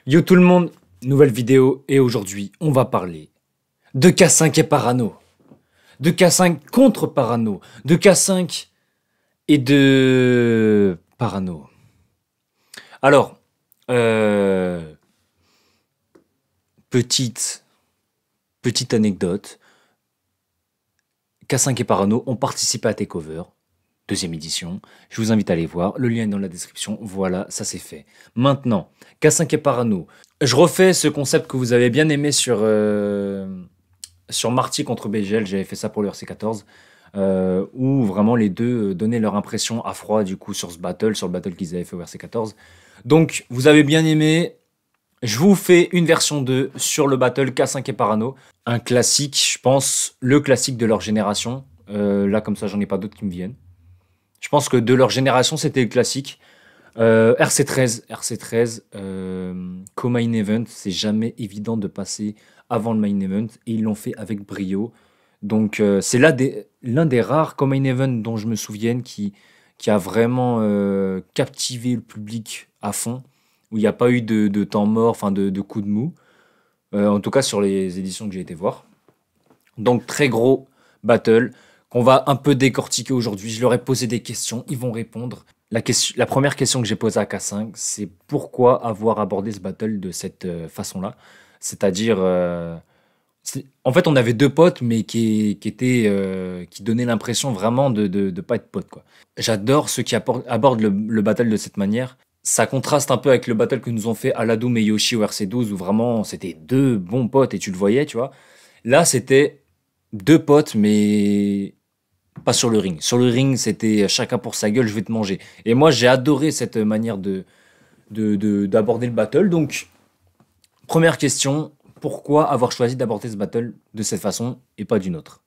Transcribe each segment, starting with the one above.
Yo tout le monde, nouvelle vidéo et aujourd'hui on va parler de K5 et Parano, de K5 contre Parano, de K5 et de Parano. Alors, euh, petite, petite anecdote, K5 et Parano ont participé à Takeover, deuxième édition. Je vous invite à aller voir, le lien est dans la description. Voilà, ça c'est fait. Maintenant, K5 et Parano. Je refais ce concept que vous avez bien aimé sur Marty contre BGL, j'avais fait ça pour le RC14, où vraiment les deux donnaient leur impression à froid du coup sur le battle qu'ils avaient fait au RC14. Donc vous avez bien aimé, je vous fais une version 2 sur le battle K5 et Parano. Un classique, je pense, le classique de leur génération. Là comme ça j'en ai pas d'autres qui me viennent. Je pense que de leur génération c'était le classique. RC13, co-main event, c'est jamais évident de passer avant le main event et ils l'ont fait avec brio. Donc c'est l'un des rares co-main event dont je me souvienne qui a vraiment captivé le public à fond, où il n'y a pas eu de temps mort, enfin de coups de mou, en tout cas sur les éditions que j'ai été voir. Donc très gros battle qu'on va un peu décortiquer aujourd'hui. Je leur ai posé des questions, ils vont répondre. La première question que j'ai posée à K5, c'est pourquoi avoir abordé ce battle de cette façon-là. C'est-à-dire, en fait, on avait deux potes, mais qui donnaient l'impression vraiment de pas être potes, quoi. J'adore ceux qui abordent le battle de cette manière. Ça contraste un peu avec le battle que nous ont fait Aladoum et Yoshi au RC12, où vraiment c'était deux bons potes et tu le voyais, tu vois. Là, c'était deux potes, mais pas sur le ring. Sur le ring, c'était chacun pour sa gueule, je vais te manger. Et moi, j'ai adoré cette manière d'aborder le battle. Donc, première question, pourquoi avoir choisi d'aborder ce battle de cette façon et pas d'une autre?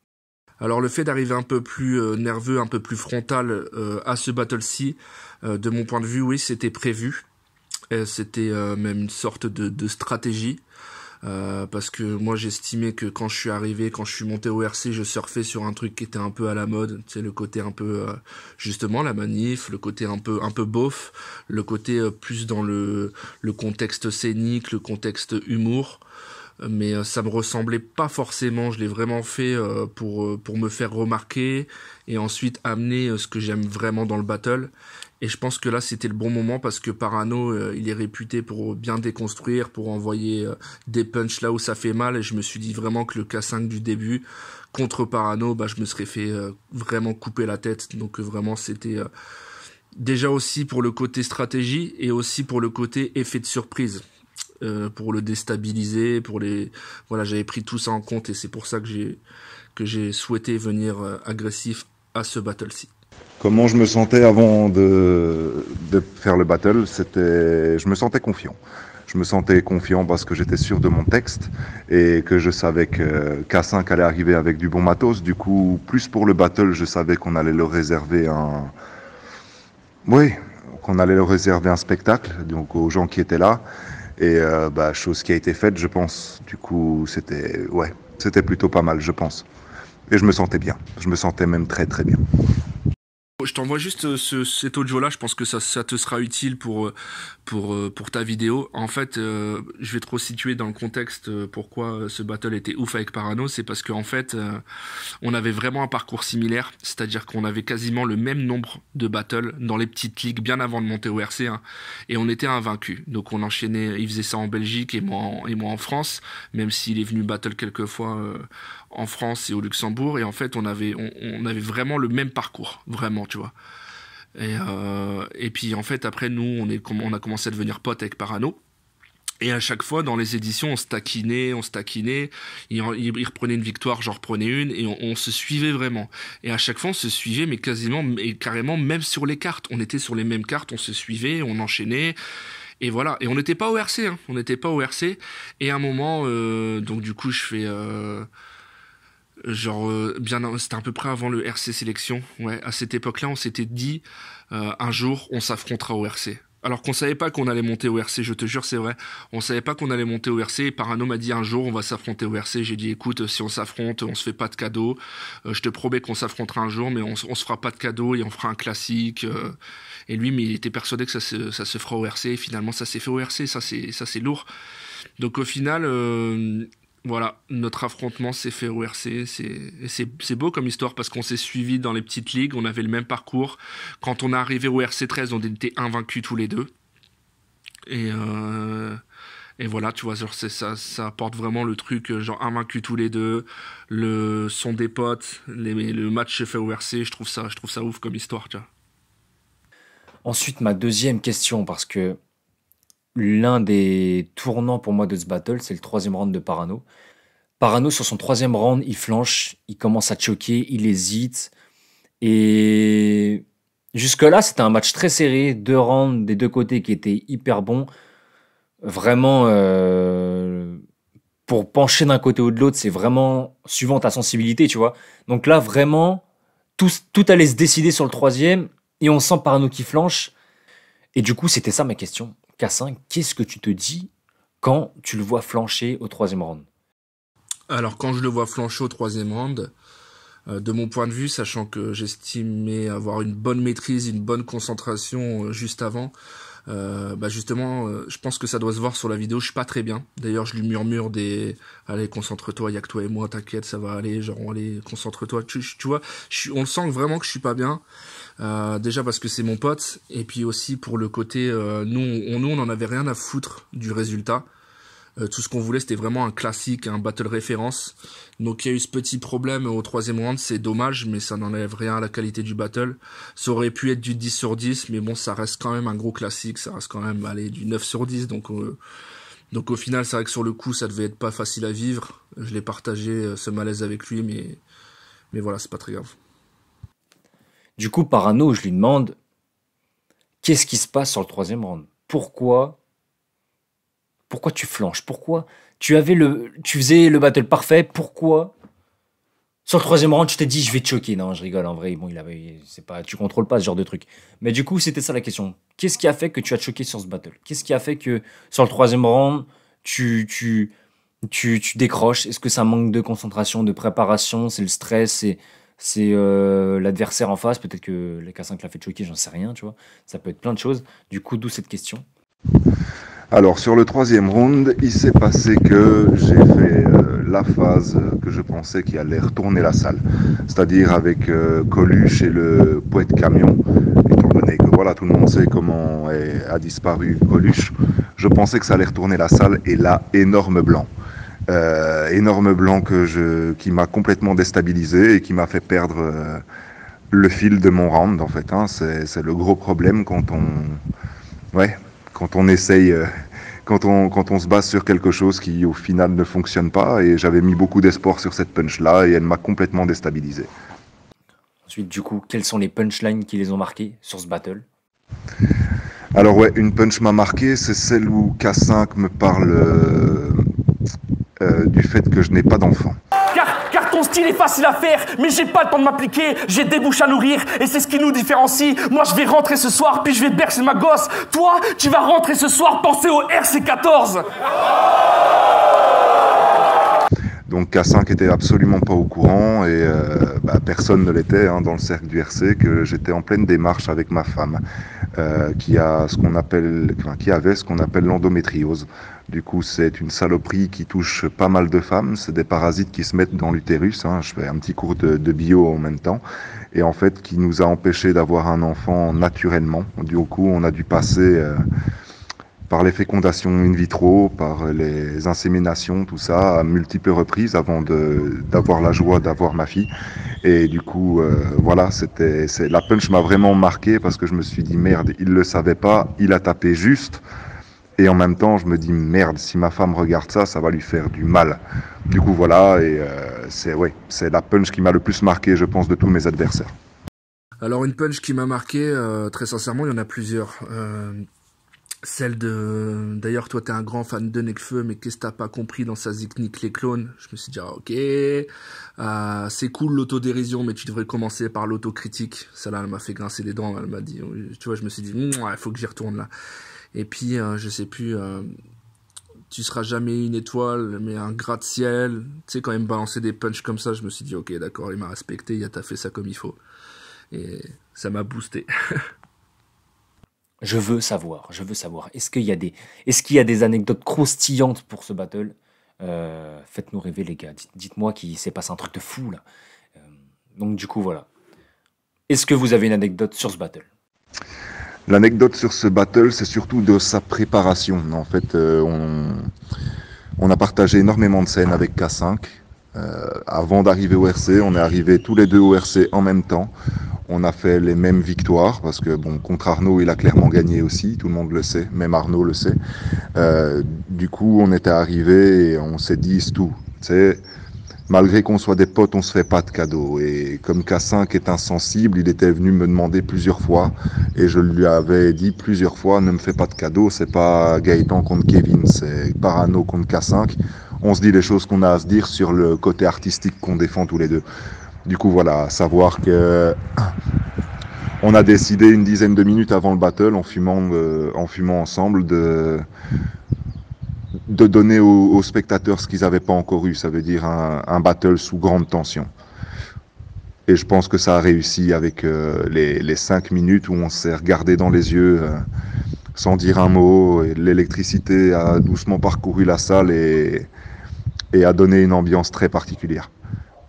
Alors le fait d'arriver un peu plus nerveux, un peu plus frontal à ce battle-ci, de mon point de vue, oui, c'était prévu. C'était même une sorte de stratégie. Parce que moi j'estimais que quand je suis arrivé, quand je suis monté au RC, je surfais sur un truc qui était un peu à la mode, tu sais, le côté un peu justement la manif, le côté un peu beauf, le côté plus dans le contexte scénique, le contexte humour. Mais ça me ressemblait pas forcément. Je l'ai vraiment fait pour me faire remarquer et ensuite amener ce que j'aime vraiment dans le battle. Et je pense que là c'était le bon moment parce que Parano il est réputé pour bien déconstruire, pour envoyer des punchs là où ça fait mal. Et je me suis dit vraiment que le K5 du début contre Parano, bah je me serais fait vraiment couper la tête. Donc vraiment c'était déjà aussi pour le côté stratégie et aussi pour le côté effet de surprise. Pour le déstabiliser, voilà, j'avais pris tout ça en compte et c'est pour ça que j'ai souhaité venir agressif à ce battle-ci. Comment je me sentais avant de faire le battle, je me sentais confiant. Je me sentais confiant parce que j'étais sûr de mon texte et que je savais que K5 allait arriver avec du bon matos. Du coup, plus pour le battle, je savais qu'on allait leur réserver oui, qu'on allait leur réserver un spectacle, donc aux gens qui étaient là. Et chose qui a été faite, je pense. Du coup, c'était plutôt pas mal, je pense. Et je me sentais bien. Je me sentais même très très bien. Je t'envoie juste cet audio-là, je pense que ça te sera utile pour ta vidéo. En fait, je vais te resituer dans le contexte pourquoi ce battle était ouf avec Parano. C'est parce qu'en fait, on avait vraiment un parcours similaire, c'est-à-dire qu'on avait quasiment le même nombre de battles dans les petites ligues bien avant de monter au RC, hein, et on était invaincus. Donc on enchaînait, il faisait ça en Belgique et moi en France, même s'il est venu battle quelques fois en France et au Luxembourg. Et en fait, on avait vraiment le même parcours, vraiment, tu vois. Et puis en fait, après nous, on a commencé à devenir potes avec Parano. Et à chaque fois, dans les éditions, on se taquinait. Il reprenait une victoire, j'en reprenais une, et on se suivait vraiment. Et à chaque fois, on se suivait, mais quasiment, et carrément, même sur les cartes. On était sur les mêmes cartes, on se suivait, on enchaînait. Et voilà. Et on n'était pas au RC, hein. On n'était pas au RC. Et à un moment, donc du coup, je fais... c'était à peu près avant le RC sélection. Ouais, à cette époque-là, on s'était dit un jour, on s'affrontera au RC. Alors qu'on savait pas qu'on allait monter au RC, je te jure, c'est vrai. On savait pas qu'on allait monter au RC. Et Parano m'a dit un jour, on va s'affronter au RC. J'ai dit, écoute, si on s'affronte, on se fait pas de cadeaux. Je te promets qu'on s'affrontera un jour, mais on se fera pas de cadeaux et on fera un classique. Et lui, mais il était persuadé que ça se fera au RC. Et finalement, ça s'est fait au RC. Ça, c'est lourd. Donc au final, voilà, notre affrontement s'est fait au RC. C'est beau comme histoire parce qu'on s'est suivis dans les petites ligues. On avait le même parcours. Quand on est arrivé au RC 13, on était invaincus tous les deux. Et voilà, tu vois, genre ça apporte vraiment le truc, genre invaincus tous les deux, le son des potes, le match se fait au RC, je trouve ça ouf comme histoire, tu vois. Ensuite, ma deuxième question, parce que l'un des tournants pour moi de ce battle, c'est le troisième round de Parano. Parano, sur son troisième round, il flanche, il commence à choquer, il hésite. Et jusque-là, c'était un match très serré, deux rounds des deux côtés qui étaient hyper bons. Vraiment, pour pencher d'un côté ou de l'autre, c'est vraiment suivant ta sensibilité, tu vois. Donc là, vraiment, tout allait se décider sur le troisième, et on sent Parano qui flanche. Et du coup, c'était ça ma question. K5, qu'est-ce que tu te dis quand tu le vois flancher au troisième round? Alors quand je le vois flancher au troisième round, de mon point de vue, sachant que j'estimais avoir une bonne maîtrise, une bonne concentration juste avant, justement, je pense que ça doit se voir sur la vidéo, je suis pas très bien. D'ailleurs, je lui murmure allez, concentre-toi, y a que toi et moi, t'inquiète, ça va aller, genre, allez, concentre-toi. Tu vois, on le sent vraiment que je suis pas bien. Déjà parce que c'est mon pote, et puis aussi pour le côté, nous, on en avait rien à foutre du résultat. Tout ce qu'on voulait, c'était vraiment un classique, un battle référence. Donc il y a eu ce petit problème au troisième round, c'est dommage, mais ça n'enlève rien à la qualité du battle. Ça aurait pu être du 10 sur 10, mais bon, ça reste quand même un gros classique, ça reste quand même, allez, du 9 sur 10. Donc au final, c'est vrai que sur le coup, ça devait être pas facile à vivre. Je l'ai partagé, ce malaise avec lui, mais voilà, c'est pas très grave. Du coup, Parano, je lui demande, qu'est-ce qui se passe sur le troisième round? Pourquoi tu flanches? Pourquoi tu faisais le battle parfait? Pourquoi sur le troisième round tu t'es dit je vais te choquer? Non, je rigole. En vrai, bon, c'est pas, tu contrôles pas ce genre de truc. Mais du coup, c'était ça la question. Qu'est-ce qui a fait que tu as choqué sur ce battle? Qu'est-ce qui a fait que sur le troisième round tu décroches? Est-ce que ça manque de concentration, de préparation? C'est le stress? C'est l'adversaire en face? Peut-être que le K5 l'a fait choquer, j'en sais rien, tu vois. Ça peut être plein de choses. Du coup, d'où cette question. Alors sur le troisième round, il s'est passé que j'ai fait la phase que je pensais qui allait retourner la salle, c'est-à-dire avec Coluche et le poète camion, étant donné que voilà, tout le monde sait comment a disparu Coluche, je pensais que ça allait retourner la salle, et là, énorme blanc. Énorme blanc qui m'a complètement déstabilisé et qui m'a fait perdre le fil de mon round en fait. Hein. C'est le gros problème quand on essaye, quand on se base sur quelque chose qui au final ne fonctionne pas, et j'avais mis beaucoup d'espoir sur cette punch-là et elle m'a complètement déstabilisé. Ensuite, du coup, quelles sont les punchlines qui les ont marqués sur ce battle? Alors ouais, une punch m'a marqué, c'est celle où K5 me parle du fait que je n'ai pas d'enfant. Car ton style est facile à faire, mais j'ai pas le temps de m'appliquer, j'ai des bouches à nourrir, et c'est ce qui nous différencie. Moi je vais rentrer ce soir, puis je vais bercer ma gosse. Toi, tu vas rentrer ce soir, penser au RC14. Donc K5 était absolument pas au courant, et personne ne l'était dans le cercle du RC, que j'étais en pleine démarche avec ma femme, qui avait ce qu'on appelle l'endométriose. Du coup, c'est une saloperie qui touche pas mal de femmes. C'est des parasites qui se mettent dans l'utérus. Je fais un petit cours de bio en même temps. Et en fait, qui nous a empêché d'avoir un enfant naturellement. Du coup, on a dû passer par les fécondations in vitro, par les inséminations, tout ça, à multiples reprises avant d'avoir la joie d'avoir ma fille. Et du coup, voilà, la punch m'a vraiment marqué parce que je me suis dit, merde, il le savait pas, il a tapé juste. Et en même temps, je me dis, merde, si ma femme regarde ça, ça va lui faire du mal. Du coup, voilà, et c'est la punch qui m'a le plus marqué, je pense, de tous mes adversaires. Alors, une punch qui m'a marqué, très sincèrement, il y en a plusieurs. D'ailleurs, toi, t'es un grand fan de Nekfeu, mais qu'est-ce que t'as pas compris dans sa technique les clones? Je me suis dit, ok, c'est cool l'autodérision, mais tu devrais commencer par l'autocritique. Celle-là, elle m'a fait grincer les dents, elle m'a dit, tu vois, je me suis dit, il faut que j'y retourne là. Et puis, je sais plus, tu seras jamais une étoile, mais un gratte-ciel. Tu sais, quand il me balançait des punchs comme ça, je me suis dit, ok, d'accord, il m'a respecté, il a fait ça comme il faut. Et ça m'a boosté. Je veux savoir, je veux savoir. Est-ce qu'il y a des anecdotes croustillantes pour ce battle? Faites-nous rêver, les gars. Dites-moi qu'il s'est passé un truc de fou, là. Euh, donc, du coup, voilà. Est-ce que vous avez une anecdote sur ce battle? L'anecdote sur ce battle, c'est surtout de sa préparation. En fait, on a partagé énormément de scènes avec K5. Avant d'arriver au RC, on est arrivés tous les deux au RC en même temps. On a fait les mêmes victoires parce que bon, contre Arnaud, il a clairement gagné aussi, tout le monde le sait, même Arnaud le sait. Du coup, on était arrivés et on s'est dit c'est tout. Tu sais, malgré qu'on soit des potes, on se fait pas de cadeaux. Et comme K5 est insensible, il était venu me demander plusieurs fois et je lui avais dit plusieurs fois ne me fais pas de cadeaux, c'est pas Gaëtan contre Kevin, c'est Parano contre K5. On se dit les choses qu'on a à se dire sur le côté artistique qu'on défend tous les deux. Du coup, voilà, savoir que on a décidé une dizaine de minutes avant le battle, en fumant ensemble, de donner aux spectateurs ce qu'ils n'avaient pas encore eu. Ça veut dire un battle sous grande tension. Et je pense que ça a réussi avec les 5 minutes où on s'est regardé dans les yeux sans dire un mot. Et l'électricité a doucement parcouru la salle et a donné une ambiance très particulière.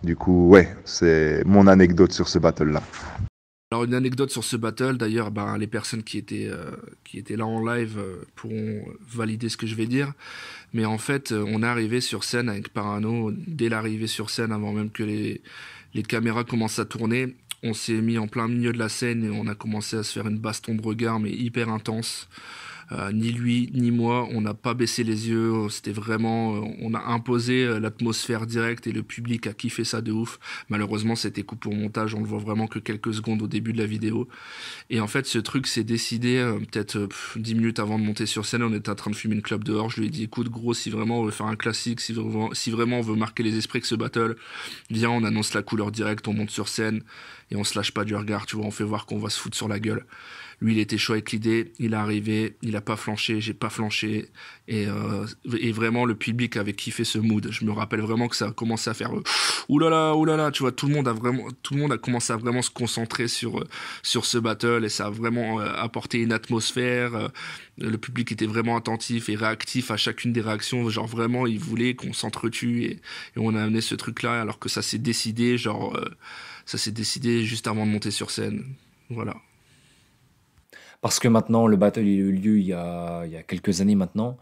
Du coup, ouais, c'est mon anecdote sur ce battle-là. Alors une anecdote sur ce battle, d'ailleurs, ben, les personnes qui étaient là en live pourront valider ce que je vais dire. Mais en fait, on est arrivé sur scène avec Parano, dès l'arrivée sur scène, avant même que les caméras commencent à tourner, on s'est mis en plein milieu de la scène et on a commencé à se faire une baston de regard, mais hyper intense. Ni lui, ni moi, on n'a pas baissé les yeux, c'était vraiment, on a imposé l'atmosphère directe et le public a kiffé ça de ouf. Malheureusement, c'était coupé au montage, on le voit vraiment que quelques secondes au début de la vidéo. Et en fait, ce truc s'est décidé peut-être 10 minutes avant de monter sur scène, on était en train de fumer une clope dehors, je lui ai dit, écoute gros, si vraiment on veut faire un classique, si vraiment on veut marquer les esprits que ce battle, viens, on annonce la couleur directe, on monte sur scène et on se lâche pas du regard, tu vois, on fait voir qu'on va se foutre sur la gueule. Lui, il était chaud avec l'idée, il est arrivé, il a pas flanché, j'ai pas flanché, et vraiment le public avait kiffé ce mood. Je me rappelle vraiment que ça a commencé à faire oulala, tu vois, tout le monde a commencé à vraiment se concentrer sur ce battle, et ça a vraiment apporté une atmosphère. Le public était vraiment attentif et réactif à chacune des réactions, genre vraiment, il voulait qu'on s'entretue, et on a amené ce truc-là, alors que ça s'est décidé, ça s'est décidé juste avant de monter sur scène. Voilà. Parce que maintenant, le battle il a eu lieu il y a quelques années maintenant.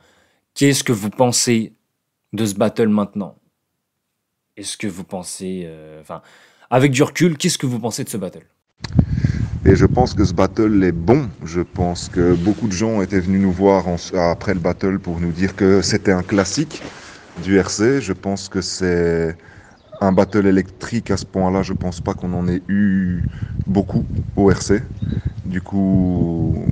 Qu'est-ce que vous pensez de ce battle maintenant? Est-ce que vous pensez... Enfin, avec du recul, qu'est-ce que vous pensez de ce battle? Et je pense que ce battle est bon. Je pense que beaucoup de gens étaient venus nous voir après le battle pour nous dire que c'était un classique du RC. Je pense que c'est un battle électrique à ce point-là. Je pense pas qu'on en ait eu beaucoup au RC. Du coup,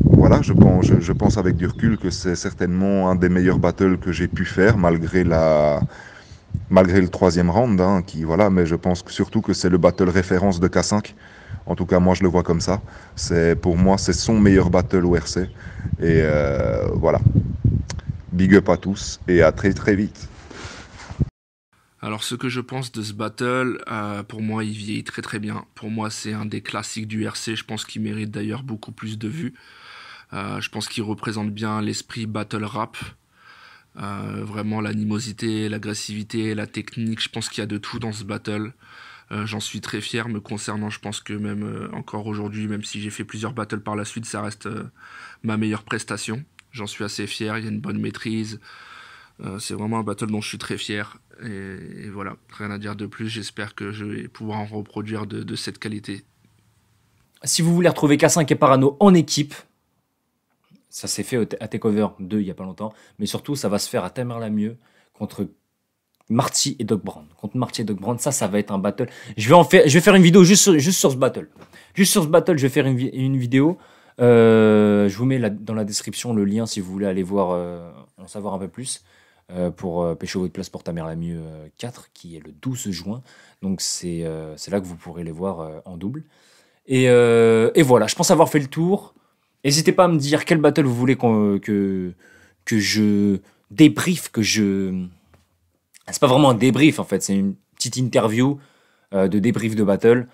voilà, je pense avec du recul que c'est certainement un des meilleurs battles que j'ai pu faire, malgré le troisième round, hein, voilà, mais je pense surtout que c'est le battle référence de K5. En tout cas, moi, je le vois comme ça. Pour moi, c'est son meilleur battle au RC. Et voilà. Big up à tous et à très très vite. Alors ce que je pense de ce battle, pour moi il vieillit très très bien. Pour moi c'est un des classiques du RC, je pense qu'il mérite d'ailleurs beaucoup plus de vues. Je pense qu'il représente bien l'esprit battle rap. Vraiment l'animosité, l'agressivité, la technique, je pense qu'il y a de tout dans ce battle. J'en suis très fier me concernant, je pense que même encore aujourd'hui, même si j'ai fait plusieurs battles par la suite, ça reste ma meilleure prestation. J'en suis assez fier, il y a une bonne maîtrise. C'est vraiment un battle dont je suis très fier. Et voilà, rien à dire de plus. J'espère que je vais pouvoir en reproduire de cette qualité. Si vous voulez retrouver K5 et Parano en équipe, ça s'est fait à Takeover 2 il n'y a pas longtemps, mais surtout ça va se faire à Tamerlamieux contre Marty et Doc Brown. Contre Marty et Doc Brown, ça va être un battle. Je vais faire une vidéo juste sur ce battle. Juste sur ce battle, je vais faire une vidéo. Je vous mets dans la description le lien si vous voulez aller voir, en savoir un peu plus. Pour Pécho votre place pour Tamerlamieux 4 qui est le 12 juin. Donc c'est là que vous pourrez les voir en double. Et voilà, je pense avoir fait le tour. N'hésitez pas à me dire quel battle vous voulez que je débrief, C'est pas vraiment un débrief en fait, c'est une petite interview de débrief de battle.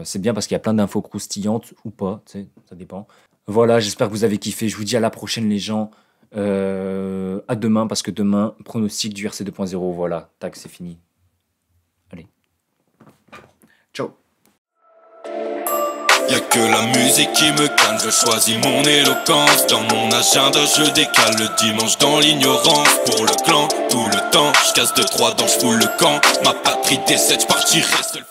C'est bien parce qu'il y a plein d'infos croustillantes ou pas, tu sais, ça dépend. Voilà, j'espère que vous avez kiffé. Je vous dis à la prochaine, les gens. À demain, parce que demain, pronostic du RC 2.0. Voilà, tac, c'est fini. Allez. Ciao. Y'a que la musique qui me calme, je choisis mon éloquence. Dans mon agenda, je décale le dimanche dans l'ignorance. Pour le clan, tout le temps, je casse 2-3 dents, je fous le camp. Ma patrie décède, je partirai seul.